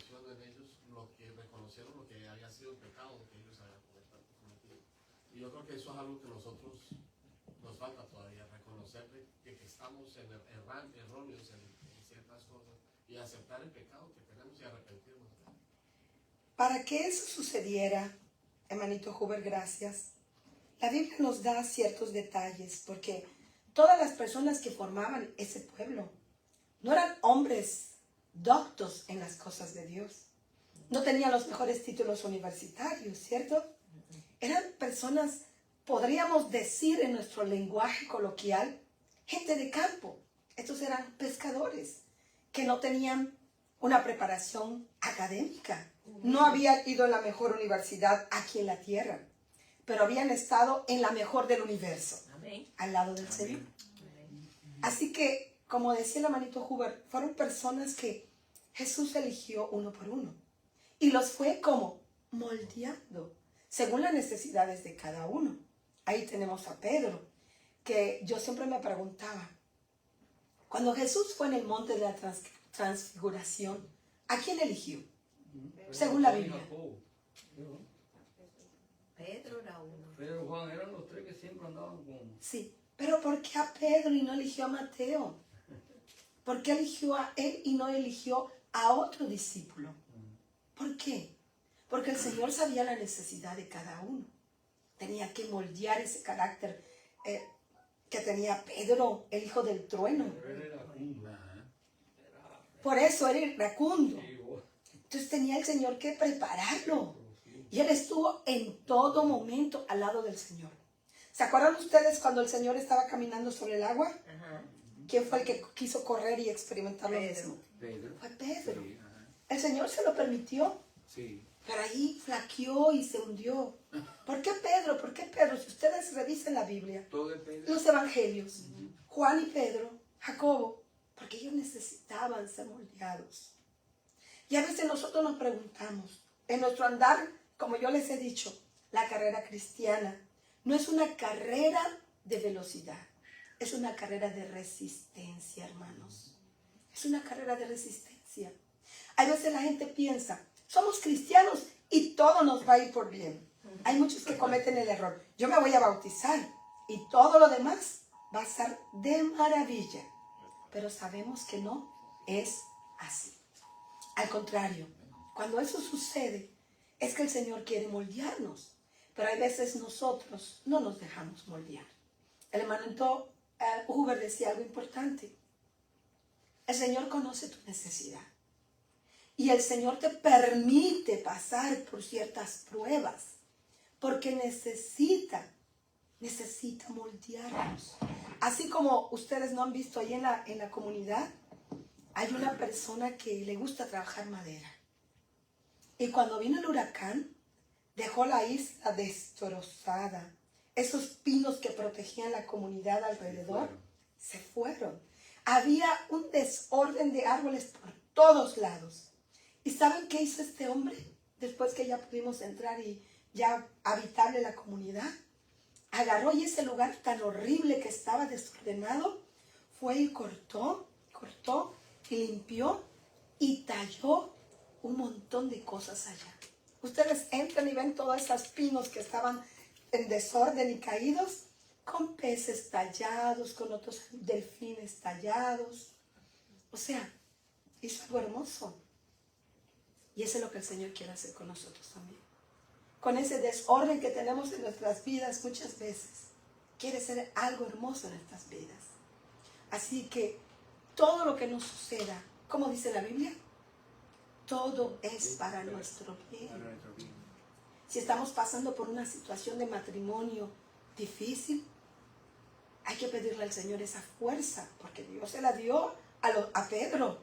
reconoció en ellos lo que reconocieron lo que había sido el pecado que ellos habían cometido. Y yo creo que eso es algo que nosotros nos falta todavía, reconocer que estamos erróneos en ciertas cosas y aceptar el pecado que tenemos y arrepentirnos. Para que eso sucediera, hermanito Huber, gracias, la Biblia nos da ciertos detalles, porque todas las personas que formaban ese pueblo no eran hombres doctos en las cosas de Dios. No tenían los mejores títulos universitarios, ¿cierto? Eran personas, podríamos decir en nuestro lenguaje coloquial, gente de campo. Estos eran pescadores que no tenían una preparación académica. No habían ido a la mejor universidad aquí en la tierra, pero habían estado en la mejor del universo, al lado del Señor. Así que, como decía el hermanito Huber, fueron personas que Jesús eligió uno por uno y los fue como moldeando según las necesidades de cada uno. Ahí tenemos a Pedro, que yo siempre me preguntaba, cuando Jesús fue en el monte de la transfiguración, ¿a quién eligió? Según la Biblia. Pedro era uno. Pedro y Juan eran los tres que siempre andaban con... Sí, pero ¿por qué a Pedro y no eligió a Mateo? ¿Por qué eligió a él y no eligió a otro discípulo? ¿Por qué? Porque el Señor sabía la necesidad de cada uno. Tenía que moldear ese carácter que tenía Pedro, el hijo del trueno. Por eso era iracundo. Entonces tenía el Señor que prepararlo. Y él estuvo en todo momento al lado del Señor. ¿Se acuerdan ustedes cuando el Señor estaba caminando sobre el agua? Ajá. ¿Quién fue el que quiso correr y experimentar lo mismo? Pedro. Fue Pedro. Sí, El Señor se lo permitió. sí. Pero ahí flaqueó y se hundió. ¿Por qué Pedro? ¿Por qué Pedro? Si ustedes revisen la Biblia, Todo es Pedro. los evangelios, Juan y Pedro, Jacobo, porque ellos necesitaban ser moldeados. Y a veces nosotros nos preguntamos, en nuestro andar, como yo les he dicho, la carrera cristiana no es una carrera de velocidad, es una carrera de resistencia, hermanos. Es una carrera de resistencia. A veces la gente piensa, somos cristianos y todo nos va a ir por bien. Hay muchos que cometen el error. Yo me voy a bautizar y todo lo demás va a estar de maravilla. Pero sabemos que no es así. Al contrario, cuando eso sucede, es que el Señor quiere moldearnos. Pero hay veces nosotros no nos dejamos moldear. El hermanito Huber decía algo importante. El Señor conoce tu necesidad. Y el Señor te permite pasar por ciertas pruebas. Porque necesita moldearnos. Así como ustedes no han visto ahí en la comunidad, hay una persona que le gusta trabajar madera. Y cuando vino el huracán, dejó la isla destrozada. Esos pinos que protegían la comunidad alrededor se fueron. Había un desorden de árboles por todos lados. ¿Y saben qué hizo este hombre? Después que ya pudimos entrar y ya habitable la comunidad, agarró y ese lugar tan horrible que estaba desordenado, fue y cortó y limpió y talló un montón de cosas allá. Ustedes entran y ven todos esos pinos que estaban en desorden y caídos, con peces tallados, con otros delfines tallados. O sea, hizo algo hermoso. Y eso es lo que el Señor quiere hacer con nosotros también. Con ese desorden que tenemos en nuestras vidas muchas veces, quiere ser algo hermoso en nuestras vidas. Así que todo lo que nos suceda, como dice la Biblia, todo es para nuestro bien. Si estamos pasando por una situación de matrimonio difícil, hay que pedirle al Señor esa fuerza, porque Dios se la dio a Pedro.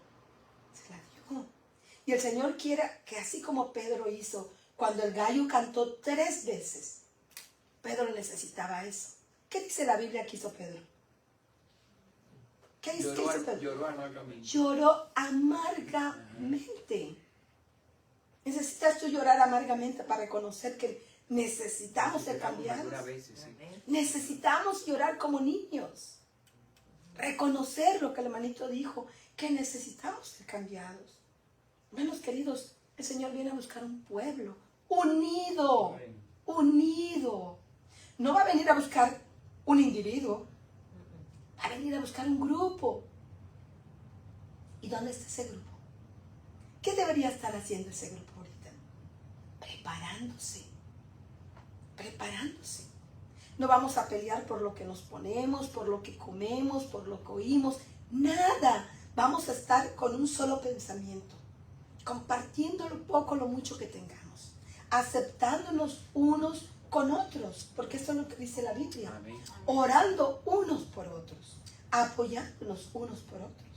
Se la dio. Y el Señor quiere que así como Pedro hizo, cuando el gallo cantó 3 veces, Pedro necesitaba eso. ¿Qué dice la Biblia que hizo Pedro? ¿Qué hizo Pedro? Lloró amargamente. Lloró amargamente. ¿Necesitas tú llorar amargamente para reconocer que necesitamos ser cambiados? Necesitamos llorar como niños. Reconocer lo que el hermanito dijo, que necesitamos ser cambiados. Hermanos queridos, el Señor viene a buscar un pueblo unido, Amén. unido. No va a venir a buscar un individuo, va a venir a buscar un grupo. ¿Y dónde está ese grupo? ¿Qué debería estar haciendo ese grupo ahorita? Preparándose, preparándose. No vamos a pelear por lo que nos ponemos, por lo que comemos, por lo que oímos, nada. Vamos a estar con un solo pensamiento, compartiendo lo poco, lo mucho que tengamos, aceptándonos unos con otros, porque esto es lo que dice la Biblia, Amén. orando unos por otros, apoyándonos unos por otros.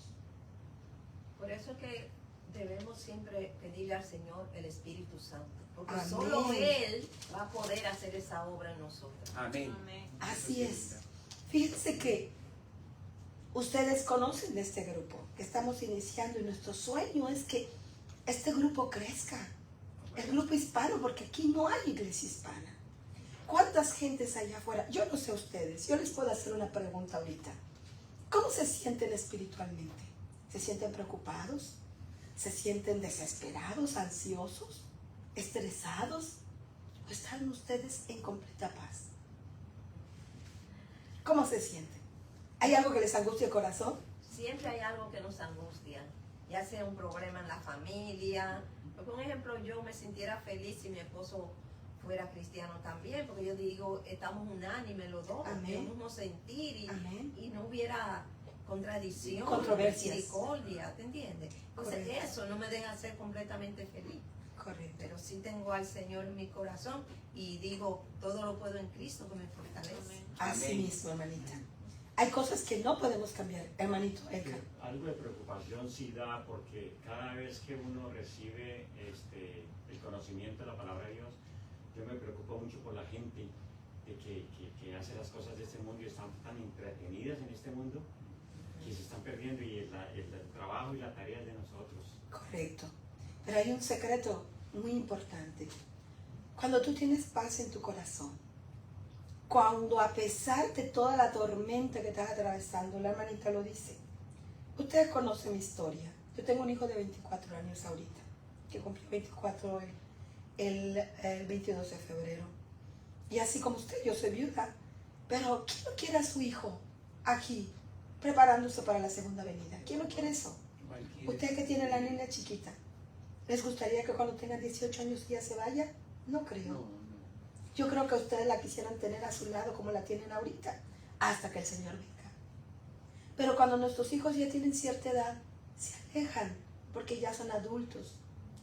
Por eso es que debemos siempre pedirle al Señor el Espíritu Santo, porque Amén. solo Él va a poder hacer esa obra en nosotros. Amén. Así es. Fíjense que ustedes conocen de este grupo que estamos iniciando y nuestro sueño es que este grupo crezca, el grupo hispano, porque aquí no hay iglesia hispana. ¿Cuántas gentes allá afuera? Yo no sé ustedes, yo les puedo hacer una pregunta ahorita. ¿Cómo se sienten espiritualmente? ¿Se sienten preocupados? ¿Se sienten desesperados, ansiosos, estresados? ¿O están ustedes en completa paz? ¿Cómo se sienten? ¿Hay algo que les angustia el corazón? Siempre hay algo que nos angustia, ya sea un problema en la familia. Por ejemplo, yo me sintiera feliz si mi esposo fuera cristiano también, porque yo digo, estamos unánimes los dos, Amén. el mismo sentir Amén. y no hubiera contradicción, Controversias. misericordia, ¿te entiendes? Entonces Correcto. eso no me deja ser completamente feliz, Correcto. pero sí tengo al Señor en mi corazón y digo, todo lo puedo en Cristo que me fortalece. Así Amén. mismo, hermanita. Hay cosas que no podemos cambiar, hermanito Edgar. Algo de preocupación sí da, porque cada vez que uno recibe el conocimiento de la palabra de Dios, yo me preocupo mucho por la gente de que hace las cosas de este mundo y están tan entretenidas en este mundo que se están perdiendo, y el trabajo y la tarea es de nosotros. Correcto. Pero hay un secreto muy importante. Cuando tú tienes paz en tu corazón, cuando a pesar de toda la tormenta que estás atravesando, la hermanita lo dice. Ustedes conocen mi historia. Yo tengo un hijo de 24 años ahorita, que cumplió 24 el 22 de febrero. Y así como usted, yo soy viuda. Pero ¿quién no quiere a su hijo aquí, preparándose para la segunda venida? ¿Quién no quiere eso? Cualquiera. Usted que tiene la niña chiquita, ¿les gustaría que cuando tenga 18 años ya se vaya? No creo. No, no. Yo creo que ustedes la quisieran tener a su lado como la tienen ahorita, hasta que el Señor venga. Pero cuando nuestros hijos ya tienen cierta edad, se alejan porque ya son adultos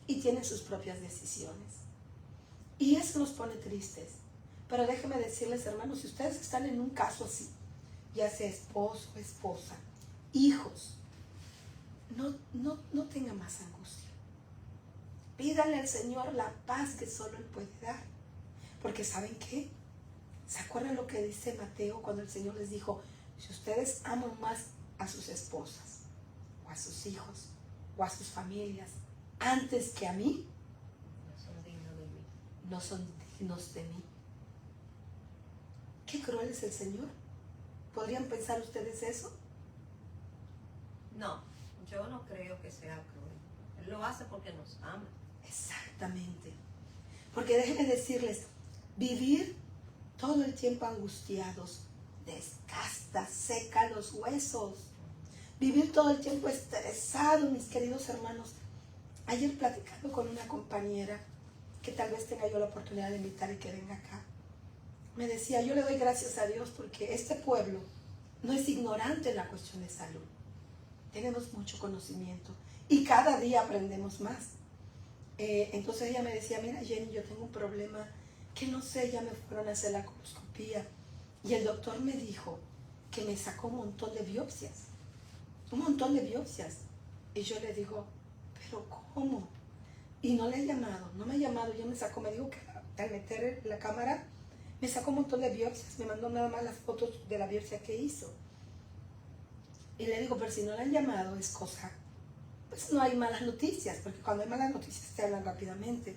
y tienen sus propias decisiones. Y eso nos pone tristes. Pero déjenme decirles, hermanos, si ustedes están en un caso así, ya sea esposo, esposa, hijos, no tengan más angustia. Pídanle al Señor la paz que solo Él puede dar. Porque ¿saben qué? ¿Se acuerdan lo que dice Mateo cuando el Señor les dijo, si ustedes aman más a sus esposas, o a sus hijos, o a sus familias, antes que a mí, No son dignos de mí. no son dignos de mí? ¿Qué cruel es el Señor? ¿Podrían pensar ustedes eso? No, yo no creo que sea cruel. Él lo hace porque nos ama. Exactamente. Porque déjenme decirles, vivir todo el tiempo angustiados desgasta, seca los huesos. Vivir todo el tiempo estresado, mis queridos hermanos. Ayer platicando con una compañera que tal vez tenga yo la oportunidad de invitar y que venga acá, me decía, yo le doy gracias a Dios porque este pueblo no es ignorante en la cuestión de salud. Tenemos mucho conocimiento y cada día aprendemos más. Entonces ella me decía, mira Jenny, yo tengo un problema que no sé, ya me fueron a hacer la colposcopía y el doctor me dijo que me sacó un montón de biopsias, y yo le digo, pero ¿cómo? Y no le he llamado, no me ha llamado, yo me sacó, me dijo que al meter la cámara me sacó un montón de biopsias, me mandó nada más las fotos de la biopsia que hizo. Y le digo, pero si no la han llamado es cosa, pues no hay malas noticias, porque cuando hay malas noticias te hablan rápidamente.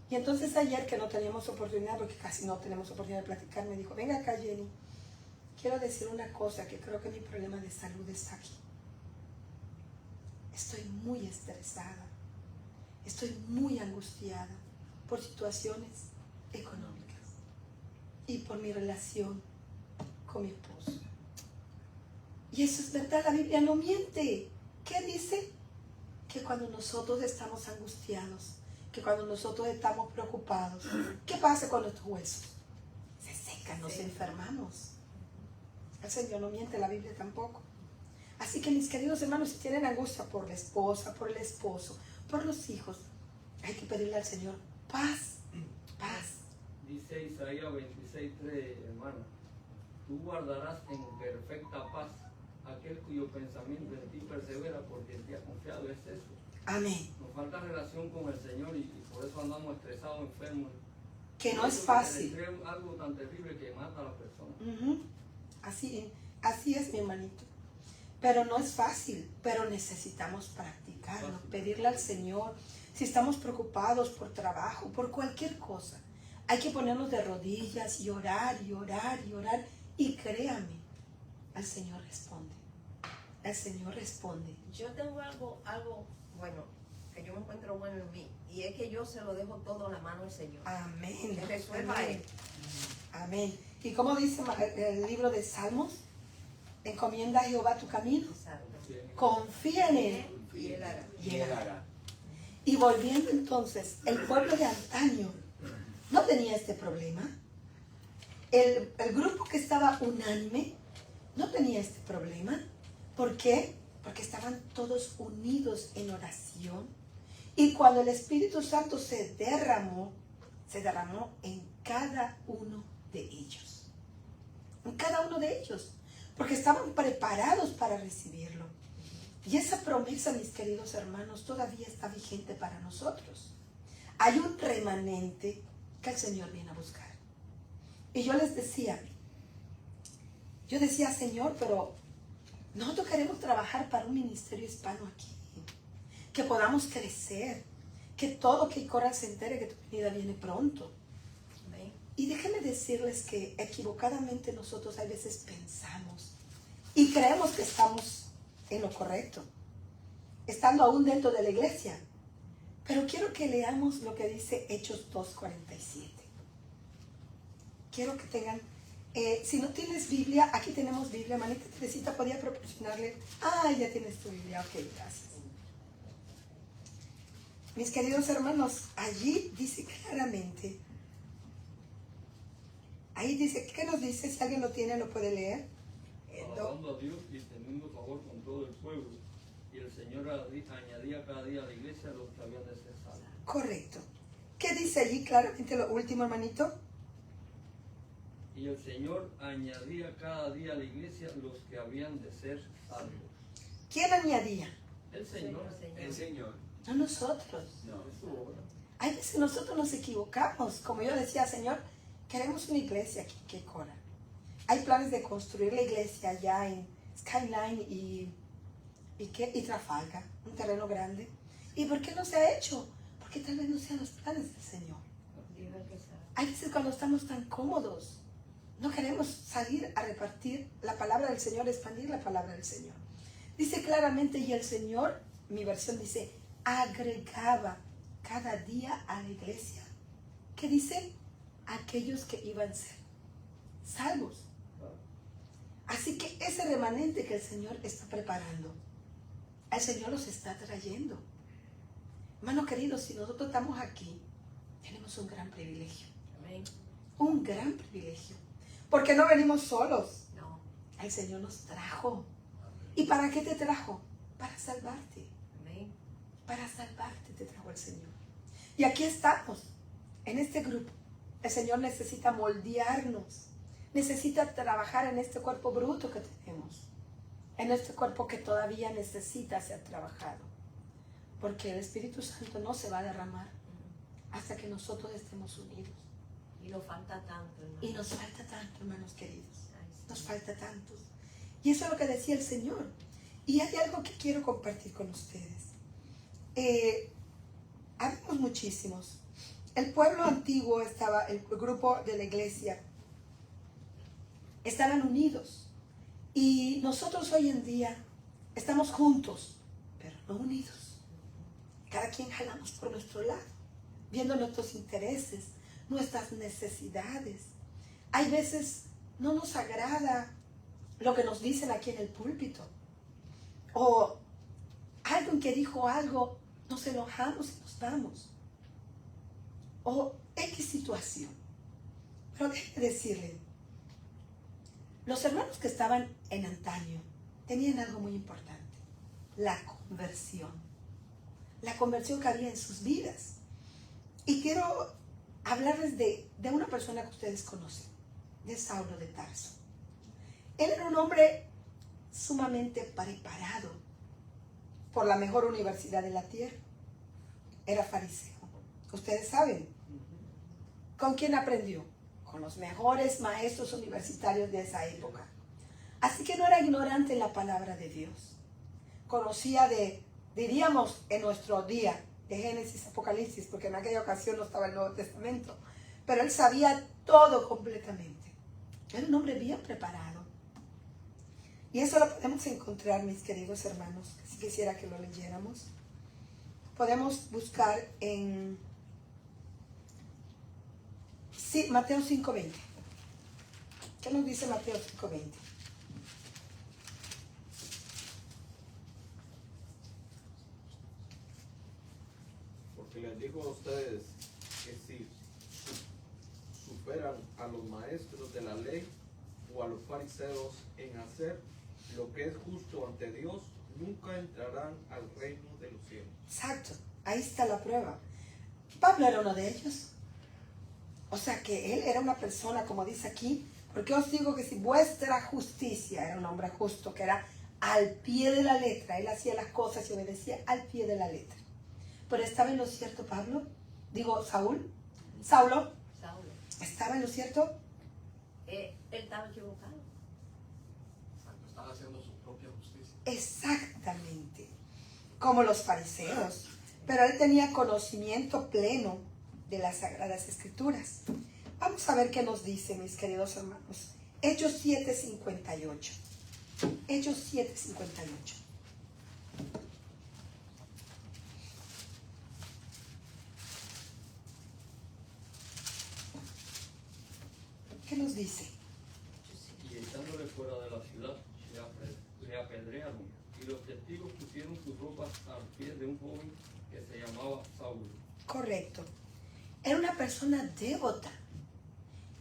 Y entonces ayer, que no teníamos oportunidad, porque casi no tenemos oportunidad de platicar, me dijo, venga acá Jenny, quiero decir una cosa, que creo que mi problema de salud está aquí. Estoy muy estresada. estoy muy angustiada por situaciones económicas y por mi relación con mi esposo. Y eso es verdad, la Biblia no miente. ¿Qué dice? Que cuando nosotros estamos angustiados, que cuando nosotros estamos preocupados, ¿qué pasa con nuestros huesos? Se secan, nos enfermamos. El Señor no miente, la Biblia tampoco. Así que mis queridos hermanos, si tienen angustia por la esposa, por el esposo, por los hijos, hay que pedirle al Señor paz, paz. Dice Isaías 26:3, hermano, tú guardarás en perfecta paz aquel cuyo pensamiento en ti persevera, porque en ti ha confiado. Es eso. Amén. Nos falta relación con el Señor y por eso andamos estresados, enfermos. Que no es El fácil. estrés es algo tan terrible que mata a la persona. Así es, mi hermanito. Pero no es fácil, pero necesitamos practicarlo, pedirle al Señor. Si estamos preocupados por trabajo, por cualquier cosa, hay que ponernos de rodillas y orar y orar y orar. Y créame, el Señor responde. El Señor responde. Yo tengo algo bueno, que yo me encuentro bueno en mí, y es que yo se lo dejo todo en la mano del Señor. Amén. Que resuelva Amén. Él. Amén. Y como dice el libro de Salmos, encomienda a Jehová tu camino, Exacto. confía en Él Y Él hará. y Él hará. Y volviendo entonces, el pueblo de antaño no tenía este problema. El grupo que estaba unánime no tenía este problema. ¿Por qué? Porque estaban todos unidos en oración. Y cuando el Espíritu Santo se derramó en cada uno de ellos. En cada uno de ellos. Porque estaban preparados para recibirlo. Y esa promesa, mis queridos hermanos, todavía está vigente para nosotros. Hay un remanente que el Señor viene a buscar. Y yo les decía, Señor, pero nosotros queremos trabajar para un ministerio hispano aquí. Que podamos crecer. Que todo que corra se entere que tu venida viene pronto. Amén. Y déjenme decirles que equivocadamente nosotros a veces pensamos y creemos que estamos en lo correcto, estando aún dentro de la iglesia. Pero quiero que leamos lo que dice Hechos 2:47. Quiero que tengan, si no tienes Biblia, aquí tenemos Biblia. Manita Teresita, ¿podía proporcionarle? Ya tienes tu Biblia, ok, gracias. Mis queridos hermanos, allí dice claramente, ahí dice, ¿qué nos dice? Si alguien lo tiene, lo puede leer. Alabando a Dios y teniendo favor con todo el pueblo. Y el Señor añadía cada día a la iglesia los que habían de ser salvos. Correcto. ¿Qué dice allí claramente lo último, hermanito? Y el Señor añadía cada día a la iglesia los que habían de ser salvos. ¿Quién añadía? El Señor. El Señor. No nosotros. No, es su obra. Hay veces nosotros nos equivocamos. Como yo decía, Señor, queremos una iglesia aquí que corra. Hay planes de construir la iglesia allá en Skyline y Trafalgar, un terreno grande. ¿Y por qué no se ha hecho? Porque tal vez no sean los planes del Señor. Dios es el que sabe. Hay veces cuando estamos tan cómodos, no queremos salir a repartir la palabra del Señor, expandir la palabra del Señor. Dice claramente, y el Señor, mi versión dice, agregaba cada día a la iglesia. ¿Qué dice? Aquellos que iban a ser salvos. Así que ese remanente que el Señor está preparando, el Señor los está trayendo. Hermano querido, si nosotros estamos aquí, tenemos un gran privilegio. Amén. Un gran privilegio. Porque no venimos solos. No. El Señor nos trajo. ¿Y para qué te trajo? Para salvarte. Amén. Para salvarte te trajo el Señor. Y aquí estamos, en este grupo. El Señor necesita moldearnos. Necesita trabajar en este cuerpo bruto que tenemos. En este cuerpo que todavía necesita ser trabajado. Porque el Espíritu Santo no se va a derramar hasta que nosotros estemos unidos. Y nos falta tanto, hermano. Y nos falta tanto, hermanos queridos. Ay, sí. Nos falta tanto. Y eso es lo que decía el Señor. Y hay algo que quiero compartir con ustedes. Habemos muchísimos. El pueblo antiguo estaba, el grupo de la iglesia, estaban unidos. Y nosotros hoy en día estamos juntos, pero no unidos. Cada quién jalamos por nuestro lado, viendo nuestros intereses, nuestras necesidades. Hay veces no nos agrada lo que nos dicen aquí en el púlpito, o alguien que dijo algo, nos enojamos y nos vamos, o X situación. Pero déjeme decirle, los hermanos que estaban en antaño tenían algo muy importante: la conversión que había en sus vidas. Y quiero hablarles de una persona que ustedes conocen, de Saulo de Tarso. Él era un hombre sumamente preparado por la mejor universidad de la tierra. Era fariseo. Ustedes saben. ¿Con quién aprendió? Con los mejores maestros universitarios de esa época. Así que no era ignorante en la palabra de Dios. Conocía diríamos en nuestro día, de Génesis, Apocalipsis, porque en aquella ocasión no estaba el Nuevo Testamento, pero él sabía todo completamente. Era un hombre bien preparado. Y eso lo podemos encontrar, mis queridos hermanos, si quisiera que lo leyéramos. Podemos buscar en Mateo 5:20. ¿Qué nos dice Mateo 5:20? Porque les digo a ustedes que si superan a los maestros de la ley o a los fariseos en hacer lo que es justo ante Dios, nunca entrarán al reino de los cielos. Exacto, ahí está la prueba. Pablo era uno de ellos. O sea que él era una persona, como dice aquí, porque os digo que si vuestra justicia, era un hombre justo, que era al pie de la letra, él hacía las cosas y obedecía al pie de la letra. Pero ¿estaba en lo cierto Saulo? Saulo. ¿Estaba en lo cierto? Él estaba equivocado. Exacto, estaba haciendo su propia justicia. Exactamente, como los fariseos. Pero él tenía conocimiento pleno de las Sagradas Escrituras. Vamos a ver qué nos dice, mis queridos hermanos. Hechos 7:58. Hechos 7:58. ¿Qué nos dice? Y echándole fuera de la ciudad, le apedrearon, y los testigos pusieron sus ropas al pie de un joven que se llamaba Saulo. Correcto. Era una persona devota.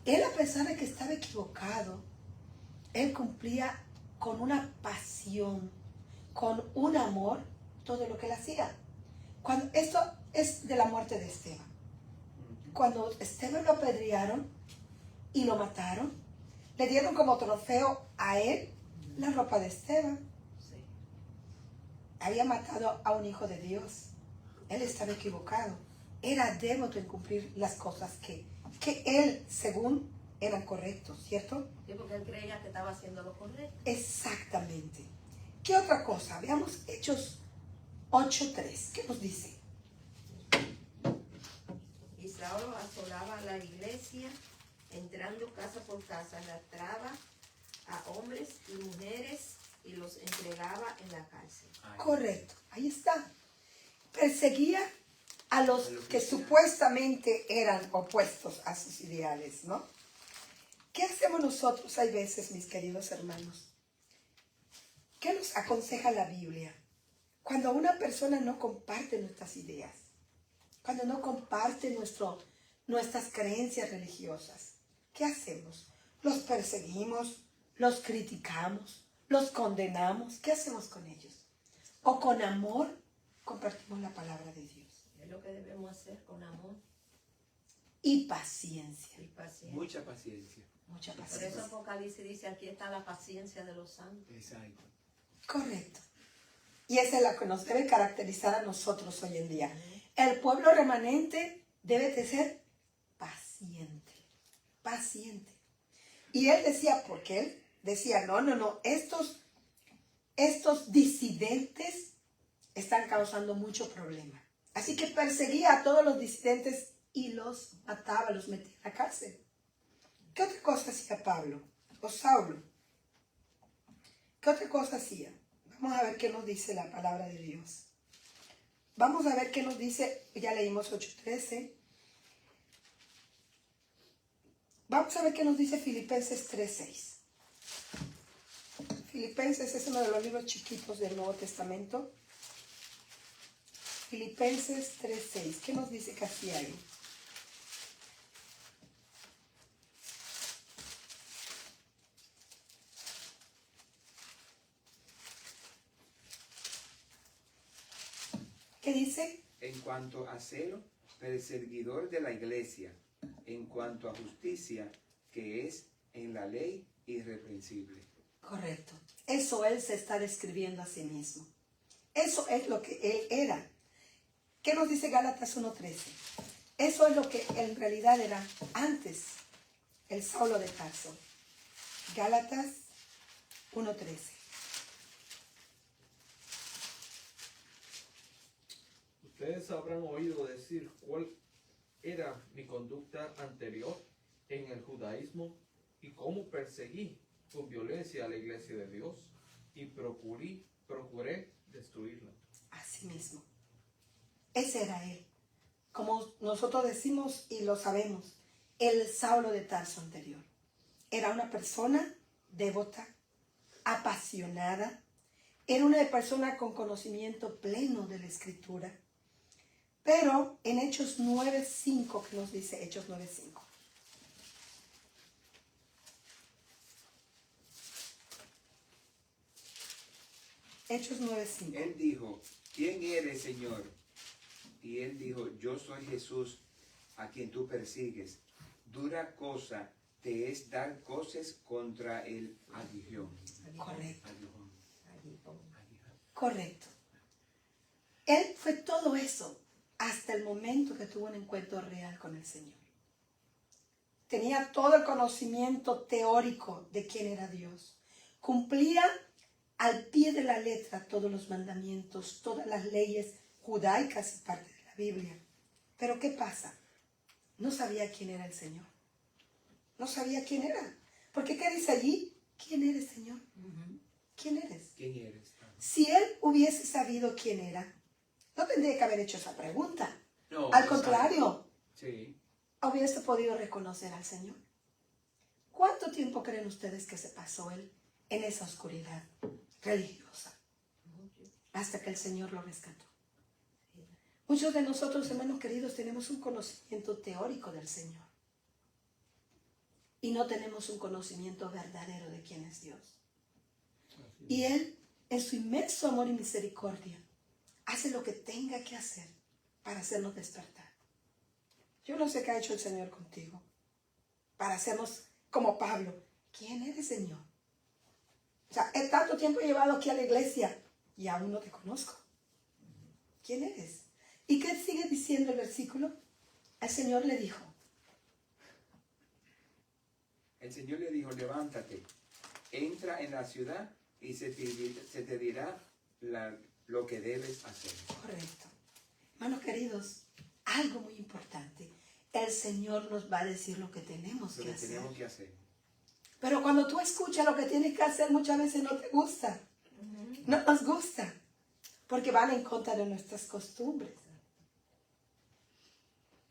Él, a pesar de que estaba equivocado, él cumplía con una pasión, con un amor, todo lo que él hacía. Esto es de la muerte de Esteban. Cuando Esteban lo apedrearon y lo mataron, le dieron como trofeo a él la ropa de Esteban. Sí. Había matado a un hijo de Dios. Él estaba equivocado. Era devoto en cumplir las cosas que él, según, eran correctos, ¿cierto? Sí, porque él creía que estaba haciendo lo correcto. Exactamente. ¿Qué otra cosa? Veamos Hechos 8:3. ¿Qué nos dice? Y Saulo asolaba la iglesia, entrando casa por casa, arrastraba a hombres y mujeres y los entregaba en la cárcel. Correcto, ahí está. Perseguía a los que supuestamente eran opuestos a sus ideales, ¿no? ¿Qué hacemos nosotros hay veces, mis queridos hermanos? ¿Qué nos aconseja la Biblia? Cuando una persona no comparte nuestras ideas, cuando no comparte nuestras creencias religiosas, ¿qué hacemos? Los perseguimos, los criticamos, los condenamos. ¿Qué hacemos con ellos? O con amor compartimos la palabra de Dios. Es lo que debemos hacer con amor Y paciencia. y paciencia. Mucha paciencia. Mucha Por eso paciencia. Apocalipsis dice, aquí está la paciencia de los santos. Exacto. Correcto. Y esa es la que nos debe caracterizar a nosotros hoy en día. El pueblo remanente debe de ser paciente. Paciente. Y él decía, porque él decía, no, estos disidentes están causando mucho problema. Así que perseguía a todos los disidentes y los mataba, los metía en la cárcel. ¿Qué otra cosa hacía Pablo o Saulo? ¿Qué otra cosa hacía? Vamos a ver qué nos dice la palabra de Dios. Vamos a ver qué nos dice, ya leímos 8:13. Vamos a ver qué nos dice Filipenses 3:6. Filipenses es uno de los libros chiquitos del Nuevo Testamento. Filipenses 3:6. ¿Qué nos dice casi ahí? ¿Qué dice? En cuanto a celo, perseguidor de la iglesia. En cuanto a justicia, que es en la ley irreprensible. Correcto. Eso él se está describiendo a sí mismo. Eso es lo que él era. ¿Qué nos dice Gálatas 1:13? Eso es lo que en realidad era antes el Saulo de Tarso. Gálatas 1:13. Ustedes habrán oído decir cuál era mi conducta anterior en el judaísmo y cómo perseguí con violencia a la iglesia de Dios y procuré destruirla. Así mismo. Ese era él. Como nosotros decimos y lo sabemos, el Saulo de Tarso anterior. Era una persona devota, apasionada. Era una persona con conocimiento pleno de la Escritura. Pero en Hechos 9:5, ¿qué nos dice Hechos 9:5? Hechos 9:5. Él dijo, ¿quién eres, Señor? Y él dijo, yo soy Jesús, a quien tú persigues. Dura cosa te es dar cosas contra el aguijón. Correcto. Aguijón. Correcto. Él fue todo eso hasta el momento que tuvo un encuentro real con el Señor. Tenía todo el conocimiento teórico de quién era Dios. Cumplía al pie de la letra todos los mandamientos, todas las leyes judaicas y parte de la Biblia. Pero ¿qué pasa? No sabía quién era el Señor. No sabía quién era. Porque ¿qué dice allí? ¿Quién eres, Señor? ¿Quién eres? ¿Quién eres? Si él hubiese sabido quién era, no tendría que haber hecho esa pregunta. No, Al no contrario, Sí. hubiese podido reconocer al Señor. ¿Cuánto tiempo creen ustedes que se pasó él en esa oscuridad religiosa? Hasta que el Señor lo rescató. Muchos de nosotros, hermanos queridos, tenemos un conocimiento teórico del Señor. Y no tenemos un conocimiento verdadero de quién es Dios. Y Él, en su inmenso amor y misericordia, hace lo que tenga que hacer para hacernos despertar. Yo no sé qué ha hecho el Señor contigo. Para hacernos como Pablo. ¿Quién eres, Señor? O sea, he tanto tiempo llevado aquí a la iglesia y aún no te conozco. ¿Quién eres? ¿Y qué sigue diciendo el versículo? El Señor le dijo. El Señor le dijo, levántate, entra en la ciudad y se te dirá lo que debes hacer. Correcto. Hermanos queridos, algo muy importante. El Señor nos va a decir lo que tenemos Lo que que hacer. tenemos que hacer. Pero cuando tú escuchas lo que tienes que hacer, muchas veces no te gusta. No nos gusta. Porque van en contra de nuestras costumbres.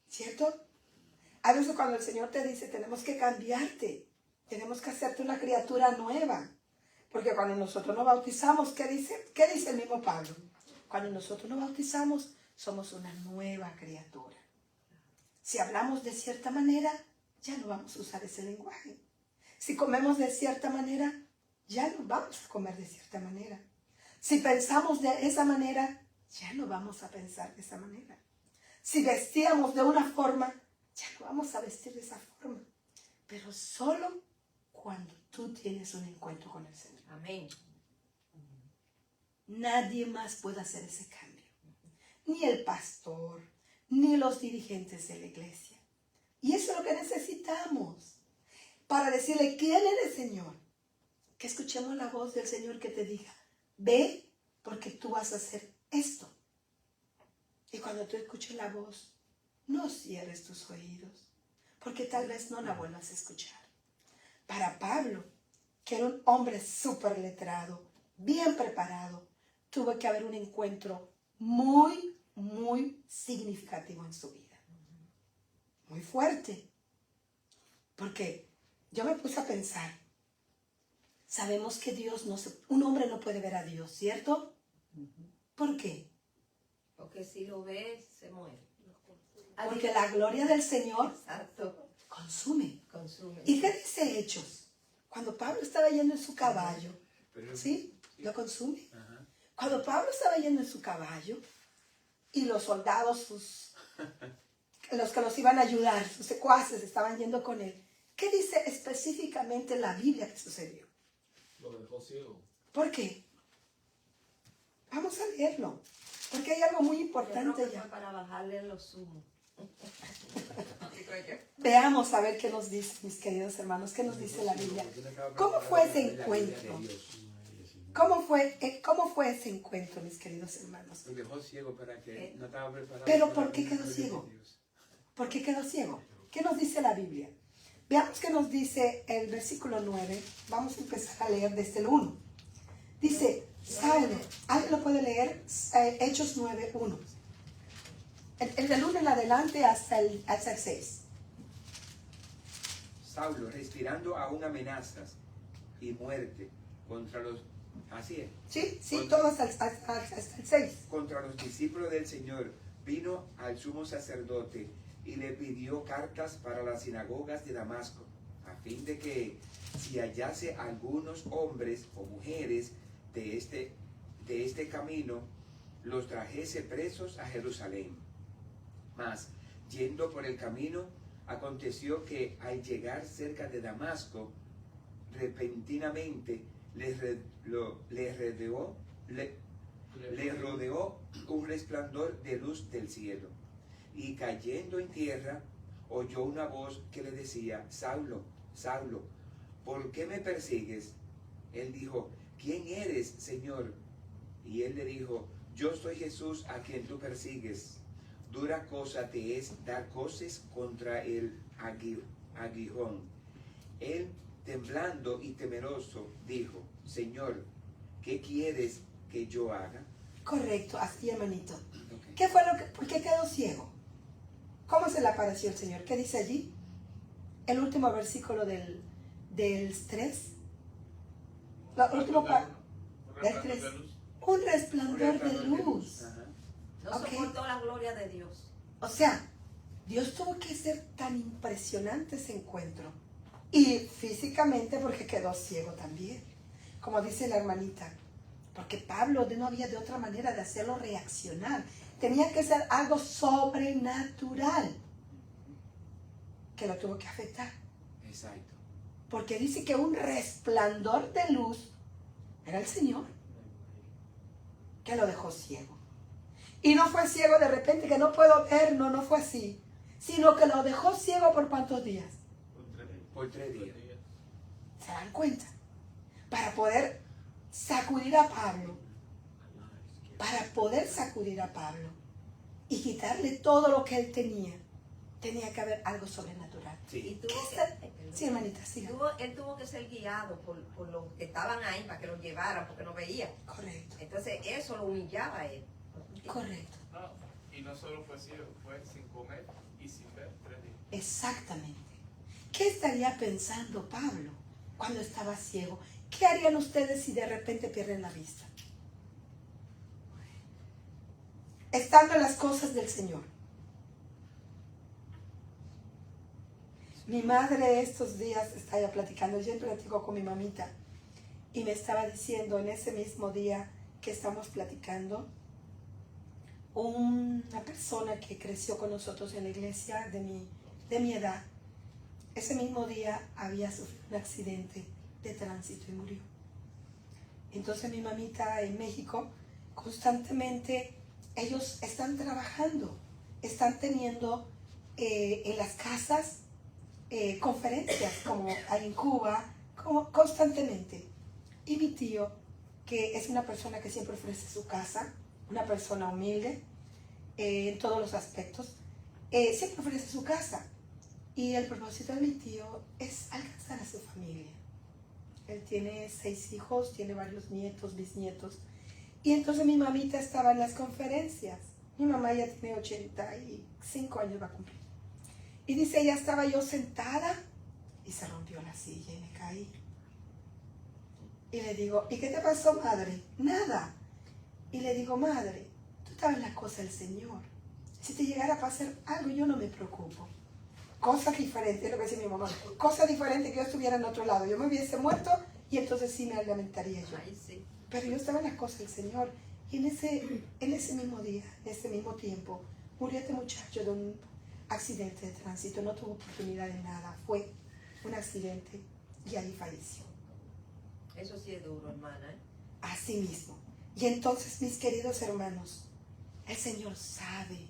¿Cierto? A veces cuando el Señor te dice, tenemos que cambiarte. Tenemos que hacerte una criatura nueva. Porque cuando nosotros nos bautizamos, ¿qué dice el mismo Pablo? Cuando nosotros nos bautizamos, somos una nueva criatura. Si hablamos de cierta manera, ya no vamos a usar ese lenguaje. Si comemos de cierta manera, ya no vamos a comer de cierta manera. Si pensamos de esa manera, ya no vamos a pensar de esa manera. Si vestíamos de una forma, ya no vamos a vestir de esa forma. Pero solo cuando tú tienes un encuentro con el Señor. Amén. Nadie más puede hacer ese cambio. Ni el pastor, ni los dirigentes de la iglesia. Y eso es lo que necesitamos. Para decirle, ¿quién eres, Señor? Que escuchemos la voz del Señor que te diga, ve porque tú vas a hacer esto. Y cuando tú escuches la voz, no cierres tus oídos, porque tal vez no la vuelvas a escuchar. Para Pablo, que era un hombre súper letrado, bien preparado, tuvo que haber un encuentro muy significativo en su vida. Muy fuerte. Porque yo me puse a pensar, sabemos que un hombre no puede ver a Dios, ¿cierto? ¿Por qué? Porque si lo ves, se muere. Porque la gloria del Señor Exacto. consume. Consume. ¿Y qué dice Hechos? Cuando Pablo estaba yendo en su caballo, Pero- ¿sí? Lo consume. Ajá. Cuando Pablo estaba yendo en su caballo y los soldados, los que los iban a ayudar, sus secuaces, estaban yendo con él, ¿qué dice específicamente la Biblia que sucedió? Lo dejó ciego. ¿Por qué? Vamos a leerlo, porque hay algo muy Yo creo importante que ya. fue para bajarle los humos. Así creo yo. Veamos a ver qué nos dice, mis queridos hermanos, qué nos dice la Biblia. ¿Cómo fue ese encuentro? ¿Cómo fue ese encuentro, mis queridos hermanos? Lo dejó ciego para que no estaba preparado. Pero para ¿por qué la quedó gloria ciego? de Dios. ¿Por qué quedó ciego? ¿Qué nos dice la Biblia? Veamos qué nos dice el versículo 9. Vamos a empezar a leer desde el 1. Dice, Saulo, ¿alguien lo puede leer? Hechos 9, 1. El del 1 en adelante hasta el 6. Saulo, respirando aún amenazas y muerte contra los... Así es. Sí, todos hasta el 6. Contra los discípulos del Señor, vino al sumo sacerdote y le pidió cartas para las sinagogas de Damasco, a fin de que si hallase algunos hombres o mujeres de este camino, los trajese presos a Jerusalén. Mas, yendo por el camino, aconteció que al llegar cerca de Damasco, repentinamente le rodeó un resplandor de luz del cielo, y cayendo en tierra, oyó una voz que le decía, Saulo, Saulo, ¿por qué me persigues? Él dijo, ¿quién eres, Señor? Y él le dijo, yo soy Jesús a quien tú persigues. Dura cosa te es dar coces contra el aguijón. Él, temblando y temeroso, dijo, Señor, ¿qué quieres que yo haga? Correcto, así hermanito. Ok. ¿Qué fue por qué quedó ciego? ¿Cómo se le apareció el Señor? ¿Qué dice allí? El último versículo del 3. Del 3. Un resplandor de luz. Ajá. No Ok. soportó la gloria de Dios. O sea, Dios tuvo que ser tan impresionante ese encuentro. Y físicamente porque quedó ciego también. Como dice la hermanita. Porque Pablo no había de otra manera de hacerlo reaccionar. Tenía que ser algo sobrenatural que lo tuvo que afectar. Exacto. Porque dice que un resplandor de luz era el Señor que lo dejó ciego. Y no fue ciego de repente que no puedo ver, no fue así. Sino que lo dejó ciego por ¿cuántos días? Por 3 días. ¿Se dan cuenta? Para poder sacudir a Pablo. Para poder sacudir a Pablo y quitarle todo lo que él tenía que haber algo sobrenatural. Y Sí. tuvo ¿Qué que, es Sí, hermanita, siga. él tuvo que ser guiado por los que estaban ahí para que lo llevaran, porque no veía. Correcto, Entonces eso lo humillaba a él. correcto. No, y no solo fue ciego, fue sin comer y sin ver 3 días. Exactamente. ¿Qué estaría pensando Pablo cuando estaba ciego? ¿Qué harían ustedes si de repente pierden la vista? Estando en las cosas del Señor. Mi madre estos días estaba platicando, yo platico con mi mamita, y me estaba diciendo en ese mismo día que estamos platicando, una persona que creció con nosotros en la iglesia de mi edad, ese mismo día había sufrido un accidente de tránsito y murió. Entonces mi mamita en México, constantemente ellos están trabajando, están teniendo en las casas conferencias como hay en Cuba, como constantemente. Y mi tío, que es una persona que siempre ofrece su casa, una persona humilde en todos los aspectos, siempre ofrece su casa. Y el propósito de mi tío es alcanzar a su familia. Él tiene 6 hijos, tiene varios nietos, bisnietos. Y entonces mi mamita estaba en las conferencias. Mi mamá ya tiene 85 años, va a cumplir. Y dice, ya estaba yo sentada y se rompió la silla y me caí. Y le digo, ¿y qué te pasó, madre? Nada. Y le digo, madre, tú estabas en la cosa del Señor. Si te llegara a pasar algo, yo no me preocupo. Cosas diferentes, es lo que decía mi mamá. Cosas diferentes que yo estuviera en otro lado. Yo me hubiese muerto y entonces sí me lamentaría yo. Ay, sí. Pero yo estaba en las cosas del Señor. Y en ese mismo día, en ese mismo tiempo, murió este muchacho de un accidente de tránsito. No tuvo oportunidad de nada. Fue un accidente y ahí falleció. Eso sí es duro, hermana, ¿eh? Así mismo. Y entonces, mis queridos hermanos, el Señor sabe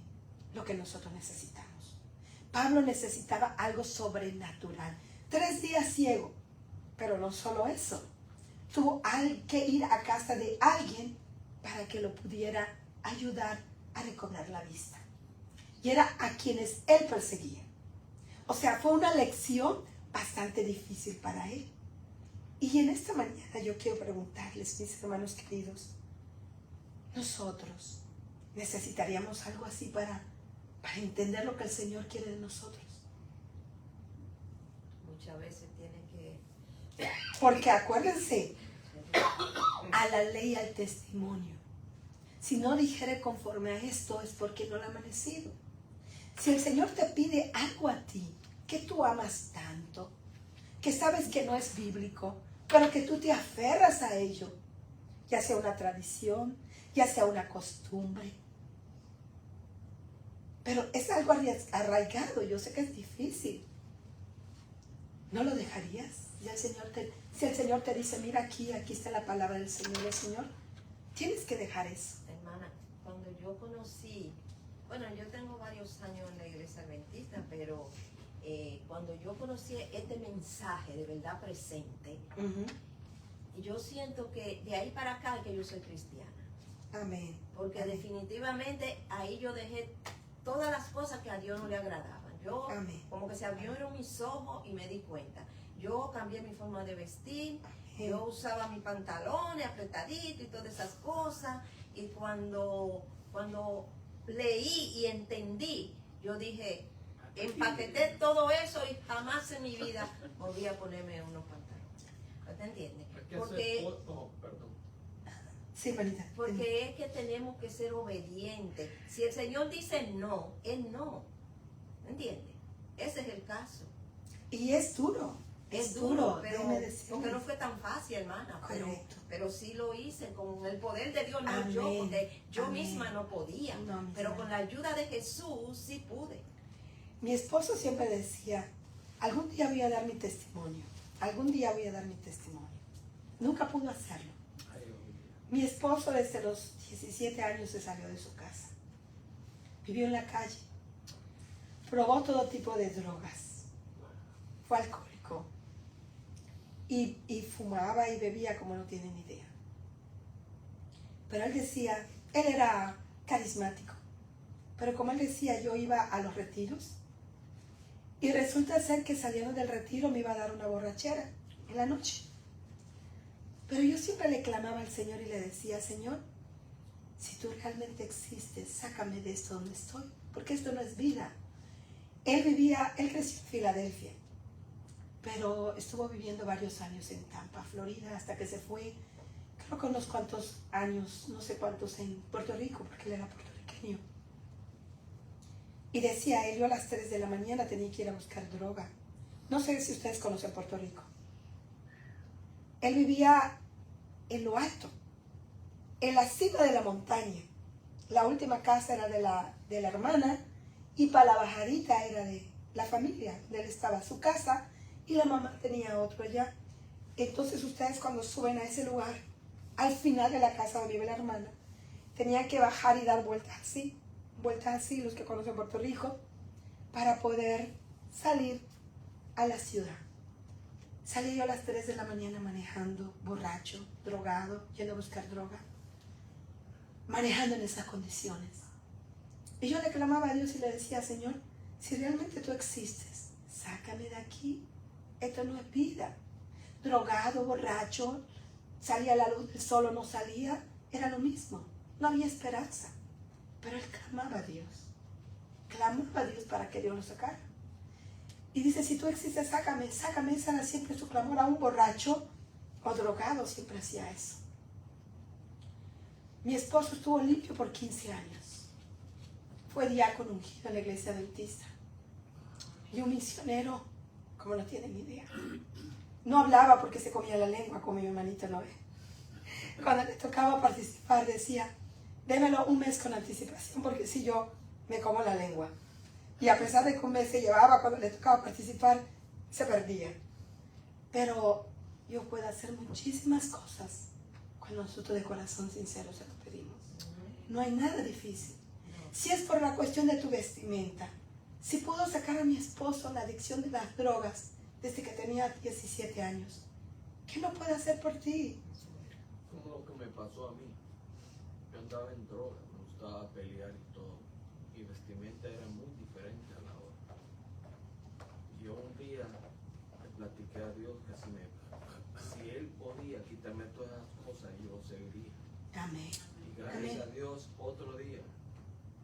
lo que nosotros necesitamos. Pablo necesitaba algo sobrenatural. 3 días ciego. Pero no solo eso. Tuvo que ir a casa de alguien para que lo pudiera ayudar a recobrar la vista. Y era a quienes él perseguía. O sea, fue una lección bastante difícil para él. Y en esta mañana yo quiero preguntarles, mis hermanos queridos, nosotros necesitaríamos algo así para entender lo que el Señor quiere de nosotros. Muchas veces tiene que... Porque acuérdense, a la ley y al testimonio. Si no dijere conforme a esto es porque no lo ha amanecido. Si el Señor te pide algo a ti que tú amas tanto, que sabes que no es bíblico, pero que tú te aferras a ello, ya sea una tradición, ya sea una costumbre, pero es algo arraigado, yo sé que es difícil. ¿No lo dejarías? Si el Señor te dice, mira aquí está la palabra del Señor, el Señor, tienes que dejar eso. Hermana, cuando yo conocí, bueno, yo tengo varios años en la iglesia adventista, pero cuando yo conocí este mensaje de verdad presente, yo siento que de ahí para acá que yo soy cristiana. Amén. Porque Amén. definitivamente ahí yo dejé todas las cosas que a Dios no le agradaban. Yo Amén. como que se abrieron mis ojos y me di cuenta. Yo cambié mi forma de vestir, Amén. yo usaba mis pantalones apretaditos y todas esas cosas. Y cuando leí y entendí, yo dije, empaqueté todo eso y jamás en mi vida volví a ponerme unos pantalones. ¿Te entiendes? Porque perdón. Sí, Marita. Porque es que tenemos que ser obedientes. Si el Señor dice no, es no. ¿Entiendes? Ese es el caso. Y es duro. Es duro, pero déjeme decirle. porque no fue tan fácil, hermana. Correcto. Pero sí lo hice con el poder de Dios, no Amén. yo, porque yo Amén. misma no podía. No, mi pero hermana. con la ayuda de Jesús sí pude. Mi esposo siempre decía, algún día voy a dar mi testimonio. Algún día voy a dar mi testimonio. Nunca pudo hacerlo. Mi esposo desde los 17 años se salió de su casa. Vivió en la calle. Probó todo tipo de drogas. Fue alcohólico. Y fumaba y bebía como no tienen idea. Pero él decía, él era carismático. Pero como él decía, yo iba a los retiros. Y resulta ser que saliendo del retiro me iba a dar una borrachera en la noche. Pero yo siempre le clamaba al Señor y le decía, Señor, si tú realmente existes, sácame de esto donde estoy, porque esto no es vida. Él creció en Filadelfia, pero estuvo viviendo varios años en Tampa, Florida, hasta que se fue, creo que unos cuantos años, no sé cuántos, en Puerto Rico, porque él era puertorriqueño. Y decía él, yo a las 3 de la mañana tenía que ir a buscar droga. No sé si ustedes conocen Puerto Rico. Él vivía en lo alto, en la cima de la montaña. La última casa era de la hermana y para la bajadita era de la familia. Él estaba su casa y la mamá tenía otro allá. Entonces ustedes cuando suben a ese lugar, al final de la casa donde vive la hermana, tenían que bajar y dar vueltas así, los que conocen Puerto Rico, para poder salir a la ciudad. Salí yo a las 3 de la mañana manejando, borracho, drogado, yendo a buscar droga, manejando en esas condiciones. Y yo le clamaba a Dios y le decía, Señor, si realmente tú existes, sácame de aquí, esto no es vida. Drogado, borracho, salía la luz del sol o no salía, era lo mismo, no había esperanza. Pero él clamaba a Dios. Clamaba a Dios para que Dios lo sacara. Y dice, si tú existes, sácame, sácame. Esa era siempre su clamor. A un borracho o drogado siempre hacía eso. Mi esposo estuvo limpio por 15 años. Fue diácono ungido en la iglesia adventista. Y un misionero, como no tienen idea. No hablaba porque se comía la lengua, como mi hermanito no ve. Cuando le tocaba participar decía, démelo un mes con anticipación porque si yo me como la lengua. Y a pesar de que un mes se llevaba, cuando le tocaba participar, se perdía. Pero Dios puede hacer muchísimas cosas cuando nosotros de corazón sincero se lo pedimos. No hay nada difícil. Si es por la cuestión de tu vestimenta, si pudo sacar a mi esposo la adicción de las drogas desde que tenía 17 años, ¿qué no puede hacer por ti? Como lo que me pasó a mí. Yo andaba en droga, me gustaba pelear y todo. Mi vestimenta era muy diferente a la otra. Yo un día le platiqué a Dios que si Él podía quitarme todas esas cosas, yo lo seguiría. Amén. Y gracias Amén. a Dios, otro día